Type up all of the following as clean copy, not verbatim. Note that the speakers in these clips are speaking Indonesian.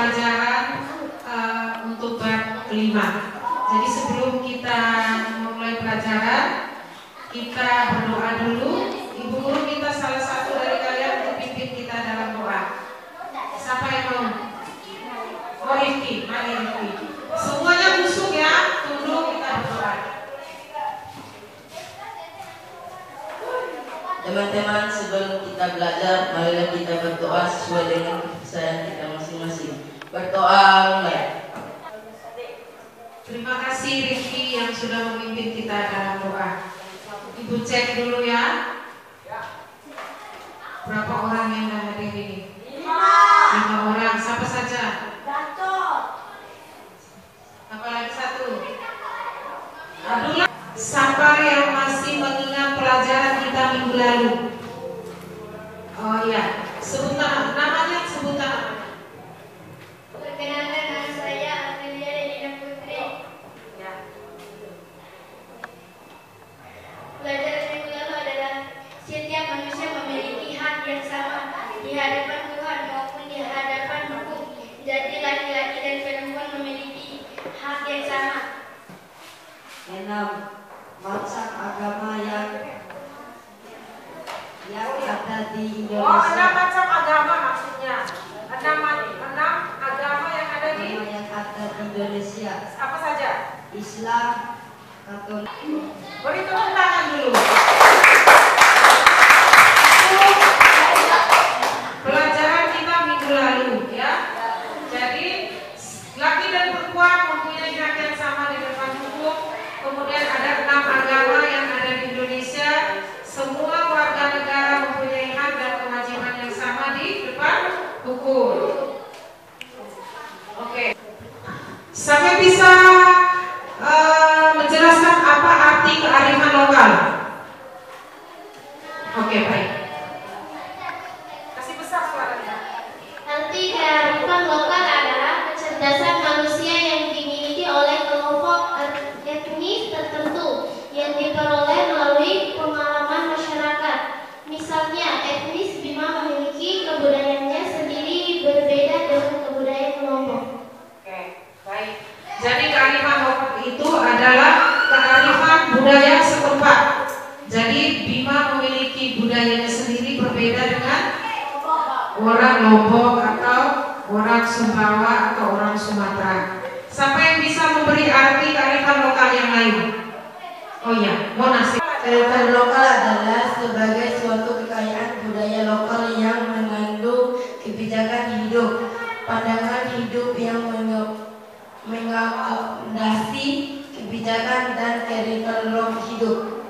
pelajaran untuk bab kelima. Jadi sebelum kita memulai pelajaran, kita berdoa dulu. Ibu guru minta salah satu dari kalian untuk pimpin kita dalam doa. Siapa yang mau? Oh, Rifki, mari Rifki. Semuanya busuk ya, tunduk, kita berdoa. Teman-teman, sebelum kita belajar, marilah kita berdoa sesuai dengan kepercayaan kita masing-masing. Berdoa mulai. Terima kasih Rifki yang sudah memimpin kita dalam doa. Ibu cek dulu ya. Berapa orang yang hadir ini? 5 orang. Siapa saja? Apalagi satu? Abdullah. Siapa yang masih mengingat pelajaran kita minggu lalu? Oh iya, sebutan namanya, sebutan. Perkenalkan, nama saya Amelia Delina Putri. Ya. Pelajaran minggu lalu adalah setiap manusia memiliki hak yang sama di hadapan Tuhan maupun di hadapan hukum. Jadi laki-laki dan perempuan memiliki hak yang sama. 6. Macam agama yang ada di Indonesia. Oh, 6 macam agama maksudnya. 6 agama yang ada di Indonesia. apa saja? Islam, Katolik. Beri tepuk tangan dulu. Pelajaran kita minggu lalu ya. Jadi laki dan perempuan mempunyai hak yang sama di depan hukum. Kemudian ada 6 agama yang ada di Indonesia. Semua warga negara mempunyai hak dan kewajiban yang sama di depan hukum. Oke. Sampai bisa menjelaskan apa arti kearifan lokal. Oke, baik. Kasih besar suaranya. Arti kearifan lokal adalah kecerdasan manusia yang dimiliki oleh kelompok etnis tertentu yang diperoleh melalui pengalaman masyarakat. Misalnya, etnis Bima memiliki kebudayaannya sendiri berbeda dengan kebudayaan kelompok. Oke, baik. Jadi kearifan lokal itu adalah kearifan budaya setempat. Jadi Bima memiliki budayanya sendiri berbeda dengan orang Lombok atau orang Sumbawa atau orang Sumatera. Siapa yang bisa memberi arti kearifan lokal yang lain? Oh iya, Monas. Kearifan lokal adalah sebagai suatu kekayaan budaya lokal yang mengandung kebijakan hidup, pandangan hidup yang mengakomodasi kebijakan dan kearifan lokal hidup.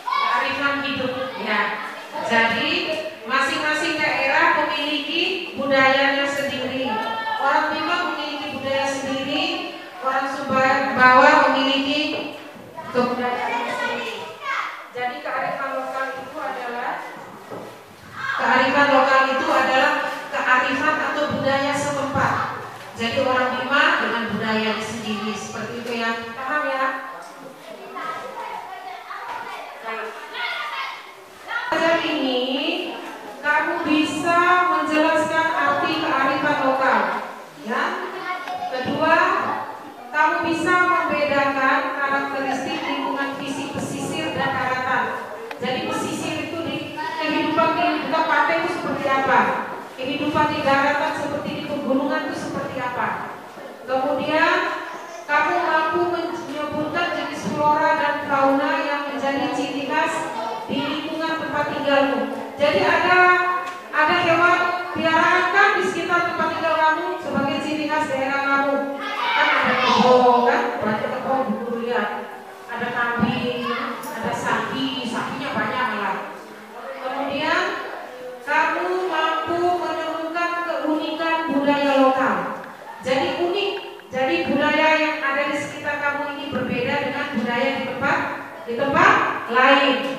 Kearifan hidup ya. Jadi masing-masing daerah memiliki budayanya sendiri. Orang Bima memiliki budaya sendiri, orang Sumbawa memiliki kebudayaan sendiri. Jadi kearifan lokal itu adalah kearifan atau budaya setempat. Jadi orang Bima dengan budayanya sendiri, seperti itu ya. Paham ya? Belajar ini kamu bisa menjelaskan arti kearifan lokal, ya. Kedua, kamu bisa membedakan karakteristik lingkungan fisik pesisir dan daratan. Jadi pesisir itu di kehidupan pantai itu seperti apa? Kehidupan di daratan seperti di pegunungan itu seperti apa? Kemudian kamu mampu menyebutkan jenis flora dan fauna yang menjadi ciri khas di lingkungan tempat tinggalmu. Jadi ada hewan piaraan kan di sekitar tempat tinggal kamu sebagai ciri khas daerah kamu. Kan ada kebo kan, banyak kebo dulu lihat. Ada kambing, ada sapinya banyak malah. Kemudian kamu mampu menemukan keunikan budaya lokal. Jadi unik. Jadi budaya yang ada di sekitar kamu ini berbeda dengan budaya di tempat lain.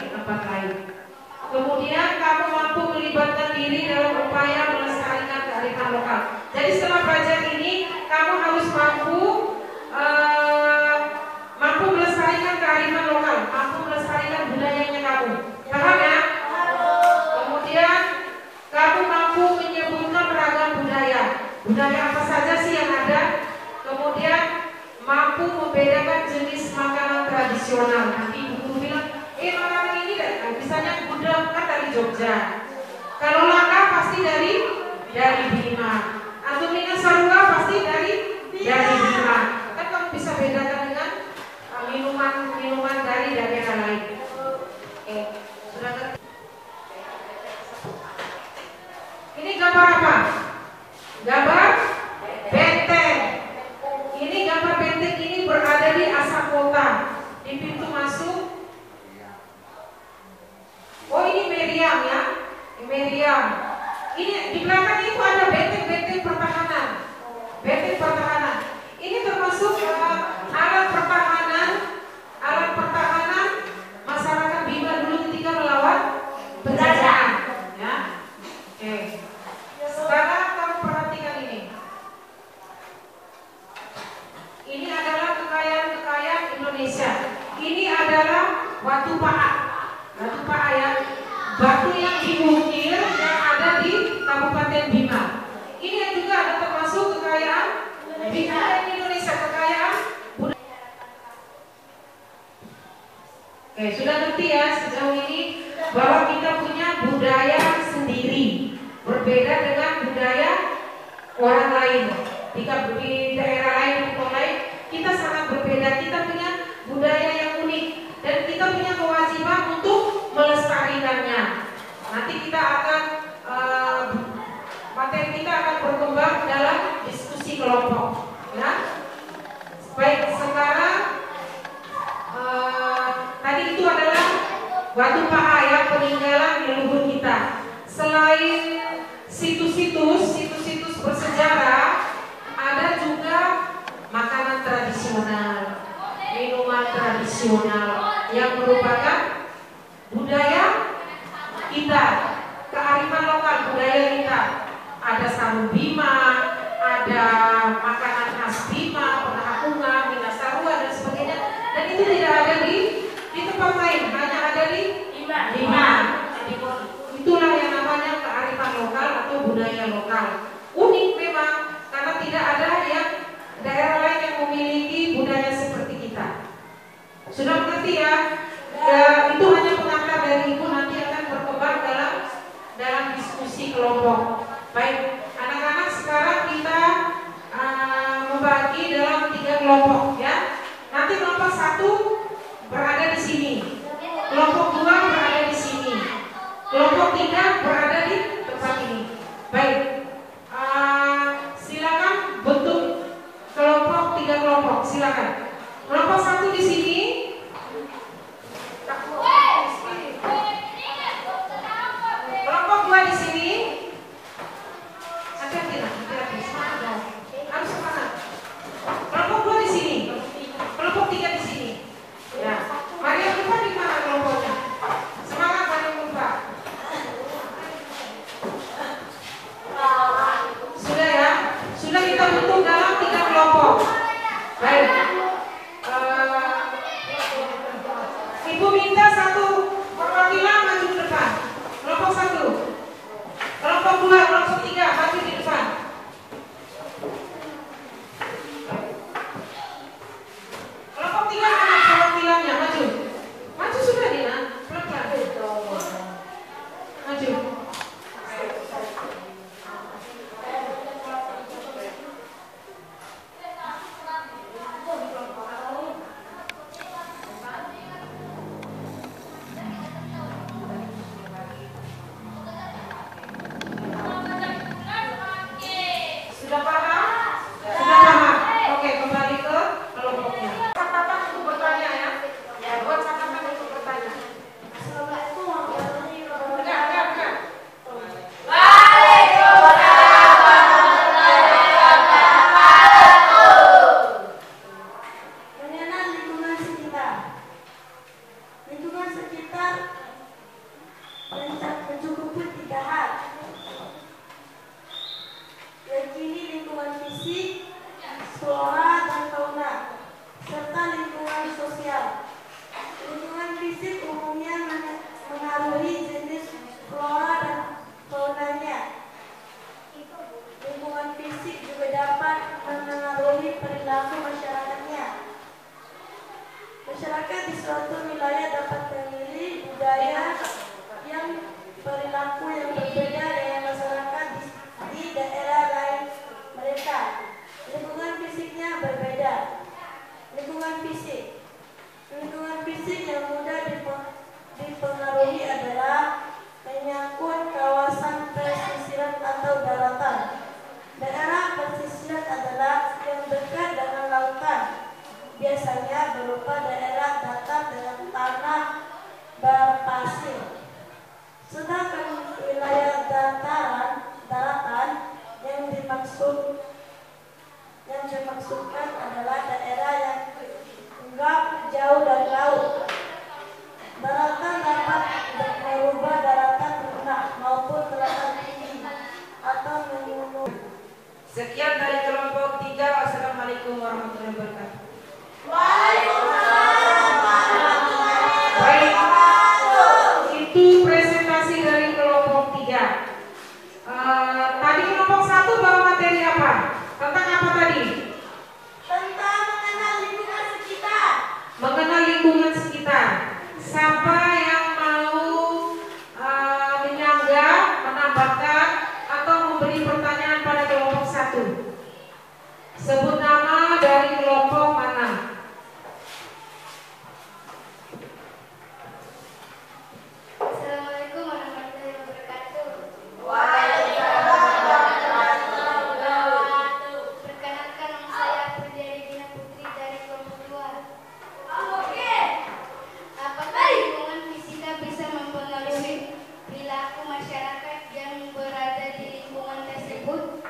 Kemudian kamu mampu melibatkan diri dalam upaya melestarikan kearifan lokal. Jadi setelah belajar ini kamu harus mampu melestarikan kearifan lokal, mampu melestarikan budayanya kamu. Paham ya? Kemudian Budaya apa saja sih yang ada? Kemudian mampu membedakan jenis makanan tradisional. Nanti ibu bilang, makanan ini misalnya gudeg kan dari Jogja. Kalau langka pasti dari Bima. Atau minyak sarua pasti dari Bima. Kan kamu bisa bedakan dengan minuman dari daerah lain. Sudah ngerti? Ini gambar apa? Gambar benteng. Ini gambar benteng ini berada di Asam Kota, di pintu masuk. Oh, ini Meriam ya, Meriam. Ini di belakang itu ada benteng pertahanan. Benteng pertahanan. Ini termasuk alat pertahanan masyarakat Bima dulu ketika melawan penjajahan. Ya, oke. Sekarang kamu perhatikan ini. Ini adalah kekayaan Indonesia. Ini adalah batu paak. Batu paak ya. Batu yang diukir yang ada di Kabupaten Bima. Ini yang juga ada termasuk kekayaan Indonesia, kekayaan budaya. Oke, sudah ngerti ya sejauh ini bahwa kita punya budaya sendiri, berbeda dengan budaya orang lain. Di daerah lain, kota lain, kita sangat berbeda. Kita punya budaya yang unik dan kita punya kewajiban untuk melestarikannya. Nanti kita akan materi kita akan berkembang dalam diskusi kelompok. Ya, baik. Sekarang tadi itu adalah batu paha ya, peninggalan leluhur kita. Selain situs-situs bersejarah, ada juga makanan tradisional, minuman tradisional yang merupakan budaya kita, kearifan lokal budaya kita. Ada sarung Bima, ada makanan khas Bima, penahakungan, minyak sarua dan sebagainya. Dan itu tidak ada di tempat lain, hanya ada di Bima. Itulah yang namanya kearifan lokal atau budaya lokal. Unik memang, karena tidak ada yang daerah lain yang memiliki budaya seperti kita. Sudah mengerti ya? Itu hanya pengantar dari ibu, nanti akan berkembang dalam diskusi kelompok. Baik, anak-anak, sekarang kita membagi dalam 3 kelompok ya. Nanti kelompok 1 berada di sini, kelompok 2 berada di sini, kelompok 3 berada di tempat ini. Baik, silakan bentuk kelompok 3 kelompok, silakan. Kelompok 1 di sini. Kelompok 2 di sini. biasanya berupa daerah datar dengan tanah berpasir. Sedangkan wilayah daratan yang dimaksudkan adalah daerah yang enggak jauh dari laut. Daratan dapat berubah daratan rendah maupun daratan tinggi atau menurun. Sekian dari kelompok 3. Wassalamualaikum warahmatullahi wabarakatuh. Waalaikumsalam warahmatullahi wabarakatuh. Itu presentasi dari kelompok 3. Tadi kelompok 1 bawa materi apa? Tentang apa tadi? Tentang mengenal lingkungan sekitar. Mengenal lingkungan sekitar. Siapa yang mau menyanggah, menambahkan atau memberi pertanyaan pada kelompok 1? Sebut nama dari kelompok mana? Assalamualaikum warahmatullahi wabarakatuh. Perkenalkan, nama saya Putri Dina Putri dari kelompok 2. Apakah lingkungan fisika bisa mempengaruhi perilaku masyarakat yang berada di lingkungan tersebut?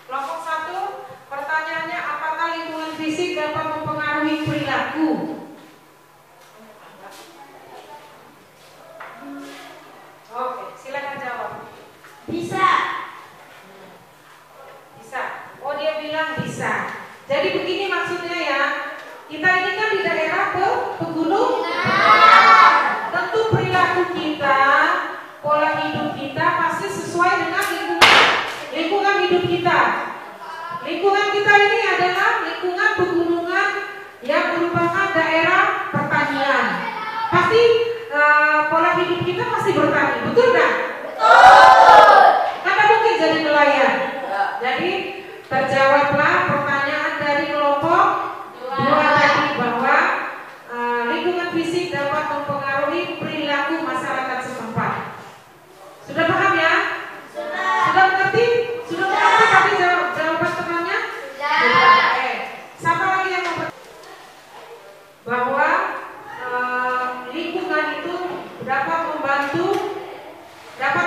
Kelompok 1, pertanyaannya apakah lingkungan fisik dapat mempengaruhi perilaku? Oke, silakan jawab. Bisa. Bisa. Oh, dia bilang bisa. Jadi begini maksudnya ya. Kita ini kan di daerah pegunungan. Tentu perilaku kita, pola hidup kita pasti sesuai dengan lingkungan hidup kita. Lingkungan kita ini adalah lingkungan pegunungan yang merupakan daerah pertanian. Pasti pola hidup kita pasti bertani, betul nggak? Betul. Karena mungkin jadi nelayan. Jadi terjawablah pertanyaan dari kelompok 2 tadi bahwa lingkungan fisik dapat mempengaruhi perilaku masyarakat setempat. Sudah paham ya? Sudah mengerti? Sudah mengerti tadi jawaban temannya? Sudah. Siapa lagi yang mau bahwa lingkungan itu dapat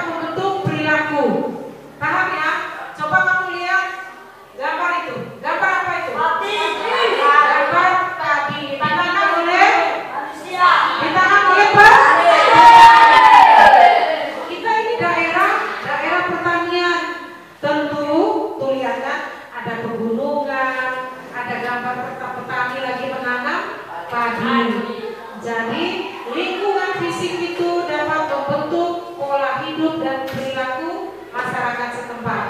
membentuk perilaku. Paham ya? Coba kamu lihat gambar itu. Gambar apa itu? Gambar tadi. Ditanam oleh manusia. Ditanam oleh kita ini daerah pertanian. Tentu tuh lihat kan ada pegunungan, ada gambar petani lagi menanam padi. Jadi lingkungan fisik itu dapat membentuk pola hidup dan perilaku masyarakat setempat.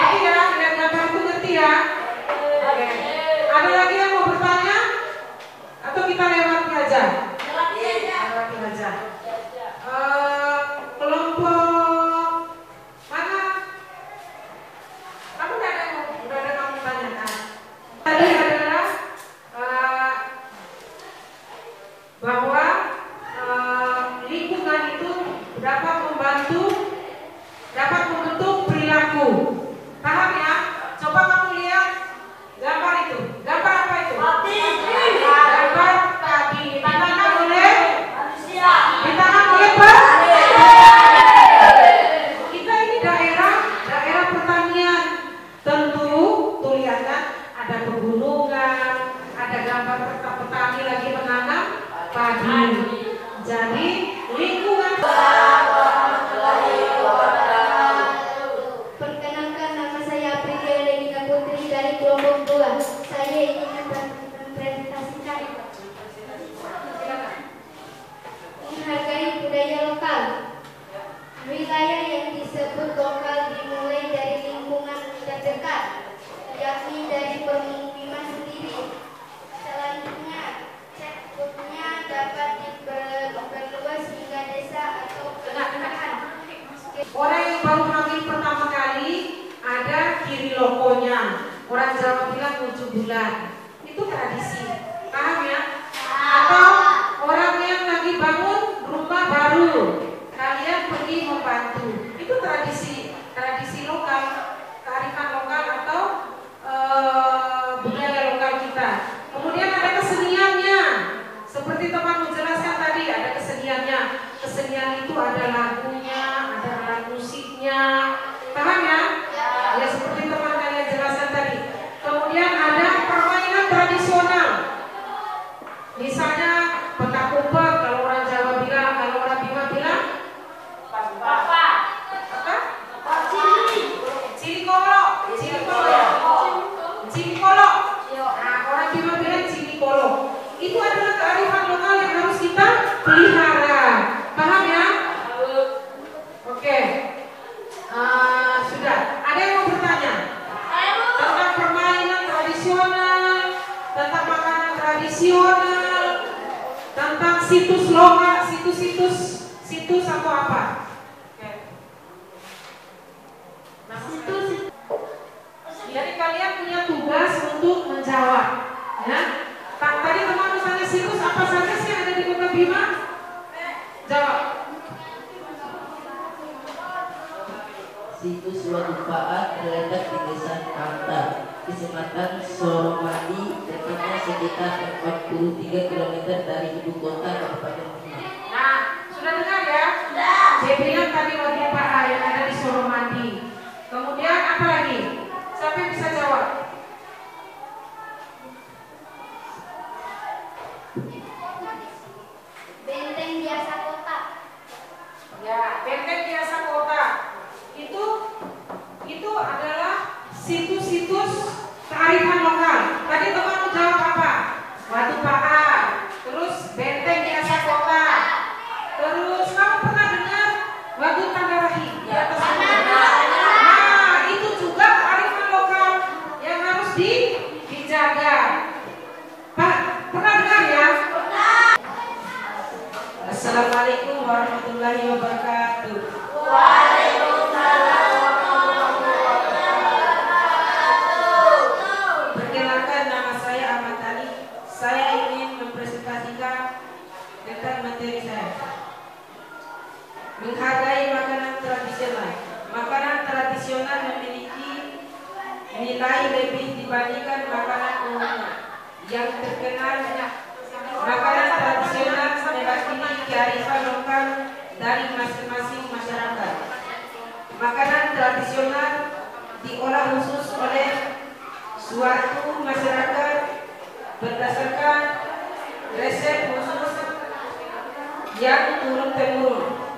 Ngerti ya? Lihat gambar itu ngerti ya? Oke. Ada lagi yang mau bertanya? Atau kita lewati aja? Lewati aja. Kelompok mana? Kamu udah ada kamu tanyakan. Tadi adalah bahwa lingkungan itu dapat membentuk perilaku. Paham ya? Coba kamu lihat gambar itu. Gambar apa itu? Gambar tadi. Ditanam oleh manusia. Ditanam oleh kita ini daerah pertanian. Tentu tuh lihat kan ada pegunungan, ada gambar petani lagi menanam padi. Jadi lingkungan. Perkenalkan, nama saya Putri Dina Putri dari kelompok 2. Saya ingin mempresentasikan menghargai budaya lokal. Wilayah yang disebut lokal dimulai dari lingkungan terdekat, yakni dari pemukiman sendiri. Selanjutnya, cekutnya dapat diperluas hingga desa atau kelurahan. Orang yang baru hamil pertama kali ada kiri lokonya. Orang Jawa bilang 7 bulan. Itu tradisi. Paham ya? Atau orang yang lagi bangun rumah baru, kalian pergi membantu. Itu tradisi lokal, kearifan lokal atau budaya lokal tradisional itu ada lagunya, ada alat musiknya. Paham ya? Ya seperti teman kalian jelaskan tadi. Kemudian ada permainan tradisional. Misalnya petak umpet, kalau orang Jawa bilang, kalau orang Bima bilang apa? Cili kolo ya. Cili kolo. Nah, orang Bima bilang cili kolo. Itu adalah kearifan lokal yang harus kita pelihara. Paham ya? Oke. Sudah. Ada yang mau bertanya? Tentang permainan tradisional, tentang makanan tradisional, tentang situs lokal, situs atau apa? Jadi kalian punya tugas untuk menjawab, ya. Tadi teman misalnya situs apa saja sih yang ada di Kota Bima? Jawab. Situs Waduk Paat terletak di Desa Kanta, Kecamatan Soromadi, tepatnya sekitar 43 km dari ibu kota Kabupaten Bima. Nah, sudah dengar ya? Sudah. Saya bilang tadi Waduk Paat yang ada di Soromadi. Kemudian apa lagi? Siapa yang bisa jawab? Benteng biasa kota. Ya, benteng biasa kota. Itu adalah situs-situs kearifan lokal. Tadi teman jawab apa? Waduk Paat. Terus benteng biasa kota. Terus kamu pernah dengar Waduk Tanggarahi? Di atas Nah, itu juga kearifan lokal yang harus dijaga. Pak, pernah dengar ya? Assalamualaikum warahmatullahi wabarakatuh. Waalaikumsalam warahmatullahi wabarakatuh. Perkenalkan, nama saya Ahmad Ali. Saya ingin mempresentasikan tentang materi saya. Menghargai makanan tradisional. Makanan tradisional memiliki nilai lebih dibandingkan makanan umumnya. Yang terkenal makanan tradisional mewakili kearifan lokal dari masing-masing masyarakat. Makanan tradisional diolah khusus oleh suatu masyarakat berdasarkan resep khusus yang turun-temurun.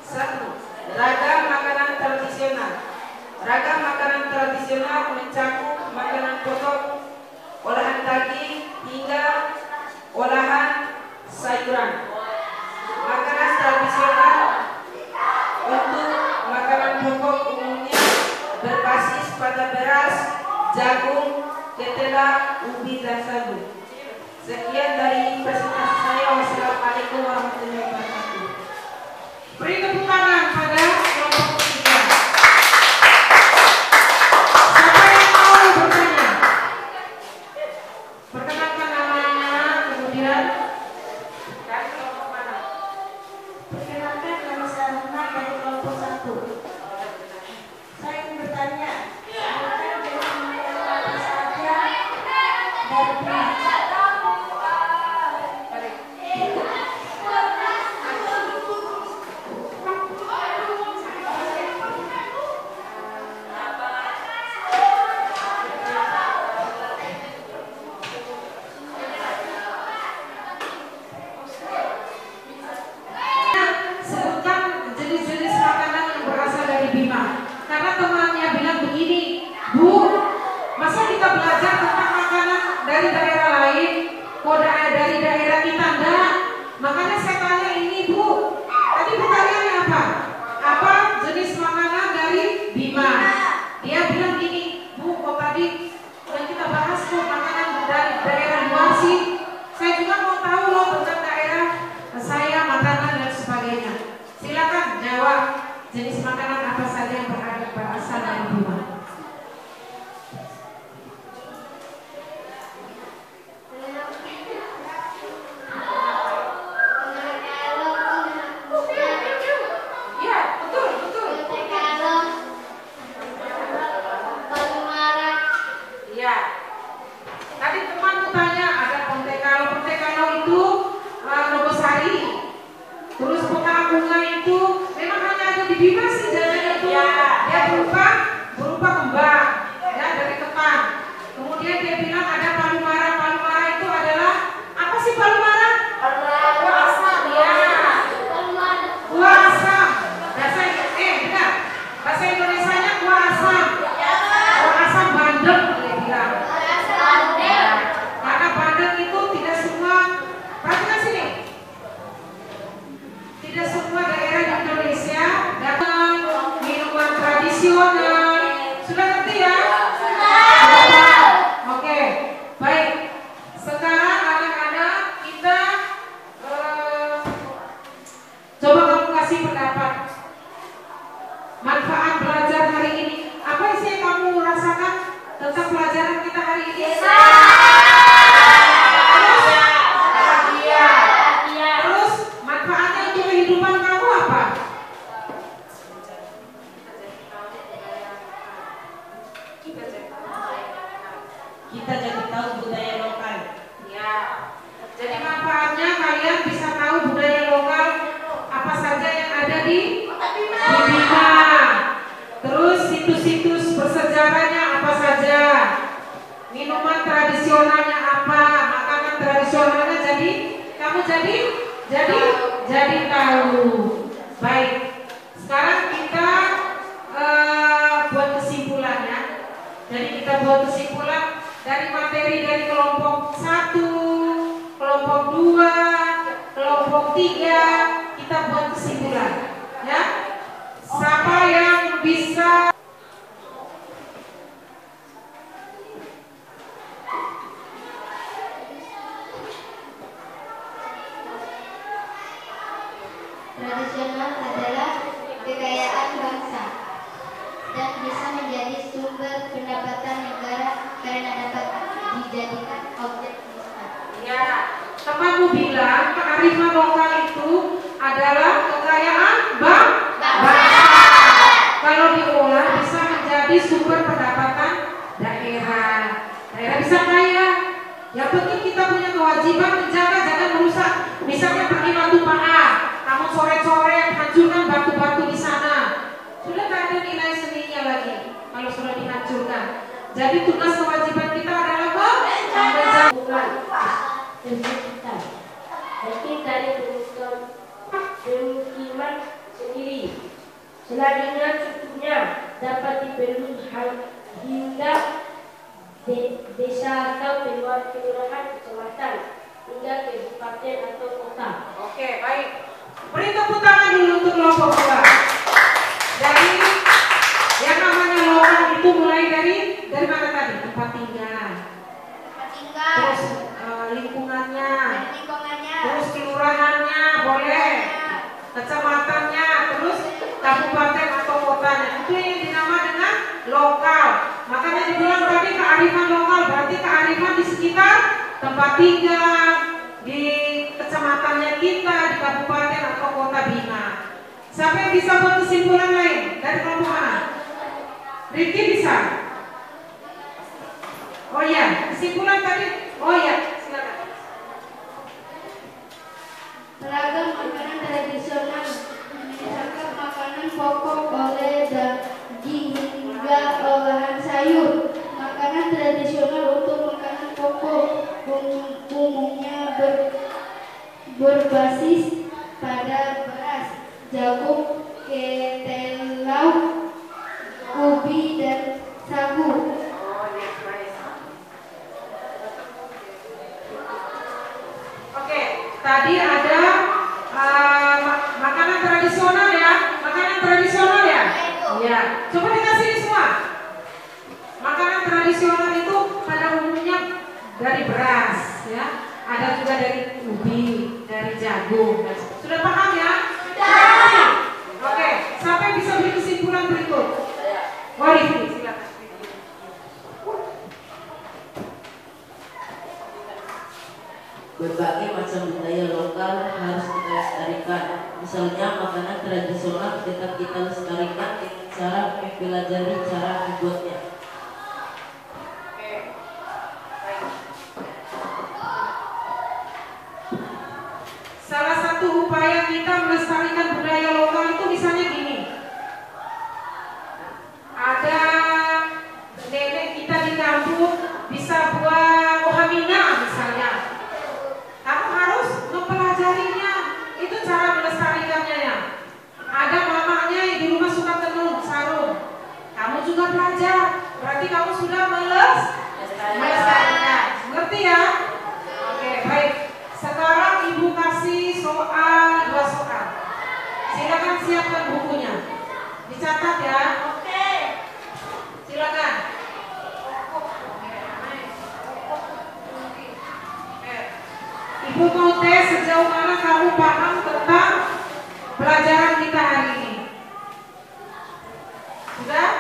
1. Ragam makanan tradisional. Ragam makanan tradisional mencakup makanan pokok, olahan daging, hingga olahan sayuran. Makanan tradisional untuk makanan pokok umumnya berbasis pada beras, jagung, ketela, ubi, dan sagu. Sekian dari presentasi saya. Wassalamualaikum warahmatullahi wabarakatuh. Beri tepuk tangan pada kelompok ketiga. Siapa yang mau bertanya? Perkenalkan namanya, kemudian dari kelompok mana? Perkenalkan, nama saya Runa dari kelompok 1. Saya ingin bertanya, apakah jenis makanan apa saja dari Bima? Sebutkan jenis-jenis makanan yang berasal dari Bima. Karena temannya bilang begini, Bu, masa kita belajar tentang makanan dari daerah lain, kok dari daerah kita enggak? Makanya saya tanya ini, Bu, tadi pertanyaannya apa? Apa jenis makanan dari Bima? Dia bilang gini, Bu, kok tadi yang kita bahas kok makanan dari daerah luar sih? Saya juga mau tahu loh tentang daerah saya, makanan dan sebagainya. Silakan jawab jenis makanan apa saja yang berasal dari Bima. Iya, betul, betul. Iya. Tadi teman tanya ada Pontekalo. Pontekalo itu Nogosari. Terus Pontekalo tradisionalnya apa, makanan tradisionalnya jadi kamu jadi tahu. Baik, sekarang kita buat kesimpulannya. Jadi kita buat kesimpulan dari materi dari kelompok 1, kelompok 2, kelompok 3, kita buat kesimpulan, ya. Siapa yang bisa? Tradisional adalah kekayaan bangsa dan bisa menjadi sumber pendapatan negara karena dapat dijadikan objek wisata. Ya, temanmu bilang kearifan lokal itu adalah kekayaan bangsa. Kalau diolah bisa menjadi sumber pendapatan daerah. Daerah bisa kaya. Yang penting kita punya kewajiban menjaga, jangan merusak. Misalnya pergi batu pahat, kamu coret-coret, hancurkan batu-batu di sana. Sudah tak ada nilai seninya lagi kalau sudah dihancurkan. Jadi tugas kewajiban kita adalah menjaga kita. Mungkin dari pemukiman sendiri. Selanjutnya cukupnya dapat dibeli hingga desa atau kelurahan, kecamatan, hingga kabupaten atau kota. Oke, baik. Beri tepuk tangan dulu untuk kelompok 2. Jadi yang namanya lokal itu mulai dari mana tadi? Tempat tinggal. Terus lingkungannya. Terus kelurahannya boleh. Kecamatannya, terus kabupaten atau kotanya. Itu yang dinamakan dengan lokal. Makanya dibilang tadi kearifan lokal berarti kearifan di sekitar tempat tinggal, di kecamatannya kita, di kabupaten atau kota Bima. Siapa yang bisa buat kesimpulan lain dari kelompok mana? Rifki bisa? Oh iya, kesimpulan tadi. Oh iya, silakan. Beragam makanan tradisional, misalkan makanan pokok, oleh daging hingga olahan sayur. Makanan tradisional untuk makanan pokok umumnya berbasis pada beras, jagung, ketelau, ubi, dan sagu. Oke, tadi ada makanan tradisional ya, makanan tradisional ya. Iya, coba dikasih semua. Makanan tradisional itu pada umumnya dari beras, ya. Ada juga dari ubi, dari jagung. Sudah paham ya? Sudah. Oke, siapa yang bisa beri kesimpulan berikut? Rifki, silakan. Berbagai macam budaya lokal harus kita lestarikan. Misalnya makanan tradisional tetap kita lestarikan dengan cara mempelajari cara membuatnya. Salah satu upaya kita melestarikan budaya lokal itu misalnya gini. Ada nenek kita di kampung bisa buat ohamina misalnya. Kamu harus mempelajarinya. Itu cara melestarikannya ya. Ada mamanya yang di rumah suka tenun sarung. Kamu juga belajar. Berarti kamu sudah melestarikan. Ngerti ya? Oke, baik. Sekarang ibu kasih soal 2 soal. Silakan siapkan bukunya. Dicatat ya. Oke. Silakan. Ibu mau tes sejauh mana kamu paham tentang pelajaran kita hari ini? Sudah?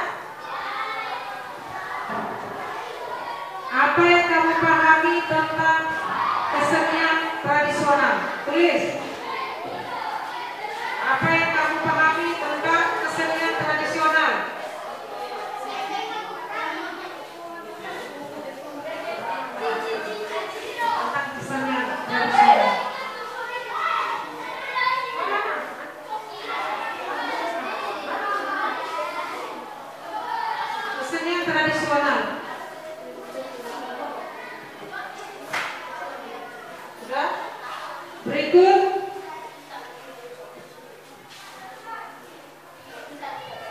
Apa yang kamu pahami tentang kesenian tradisional? Tulis. Apa yang kamu pahami tentang kesenian tradisional? Tentang kesenian tradisional. Kesenian tradisional.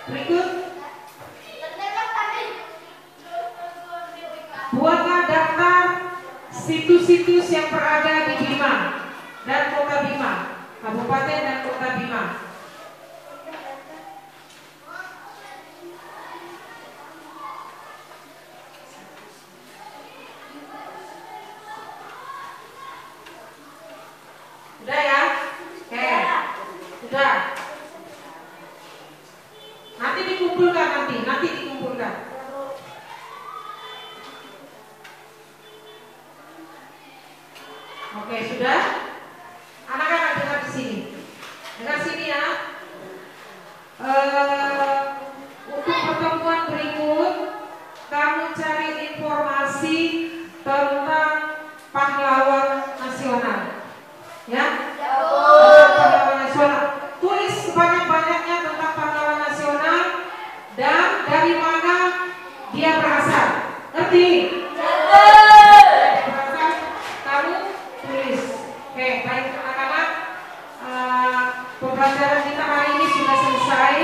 Berikut, buatlah daftar situs-situs yang berada di Bima dan Kota Bima, Kabupaten dan Kota Bima. Sudah ya? Oke. Sudah. Nanti dikumpulkan nanti dikumpulkan. Oke, sudah? Anak-anak dengar di sini. Dengar sini ya. Untuk pertemuan berikut, kamu cari informasi tentang pahlawan nasional. Ya? Pahlawan nasional. Tulis sebanyak-banyaknya tentang pahlawan nasional dan dari mana dia berasal. Ngerti? Berasal, kamu tulis. Oke, baik anak-anak. Pembelajaran kita hari ini sudah selesai.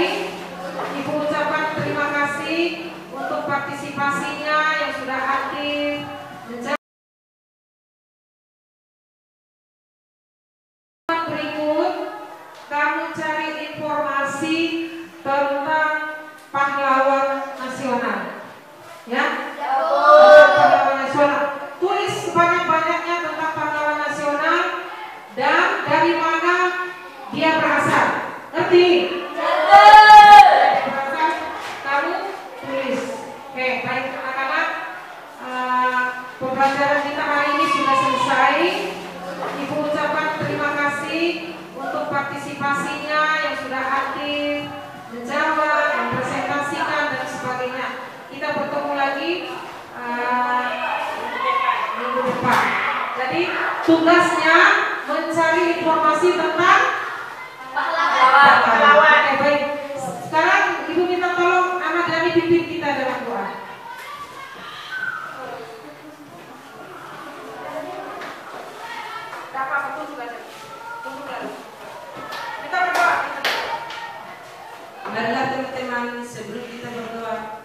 Ibu ucapkan terima kasih untuk partisipasinya yang sudah aktif. Berikut, kamu cari informasi tentang pahlawan nasional. Ya? Pahlawan nasional. Tulis sebanyak-banyaknya tentang pahlawan nasional dan dari mana dia berasal. Ngerti? Berasal, kamu tulis. Oke, baik anak-anak. Pembelajaran kita hari ini sudah selesai. Ibu ucapkan terima kasih untuk partisipasinya yang sudah aktif, menjawab, mempresentasikan dan sebagainya. Kita bertemu lagi minggu depan. Jadi tugasnya mencari informasi tentang pahlawan. Baik. Sekarang Ibu minta tolong Ahmad Dhani pimpin kita dalam doa. Kita berdoa. Marilah teman-teman sebelum kita berdoa,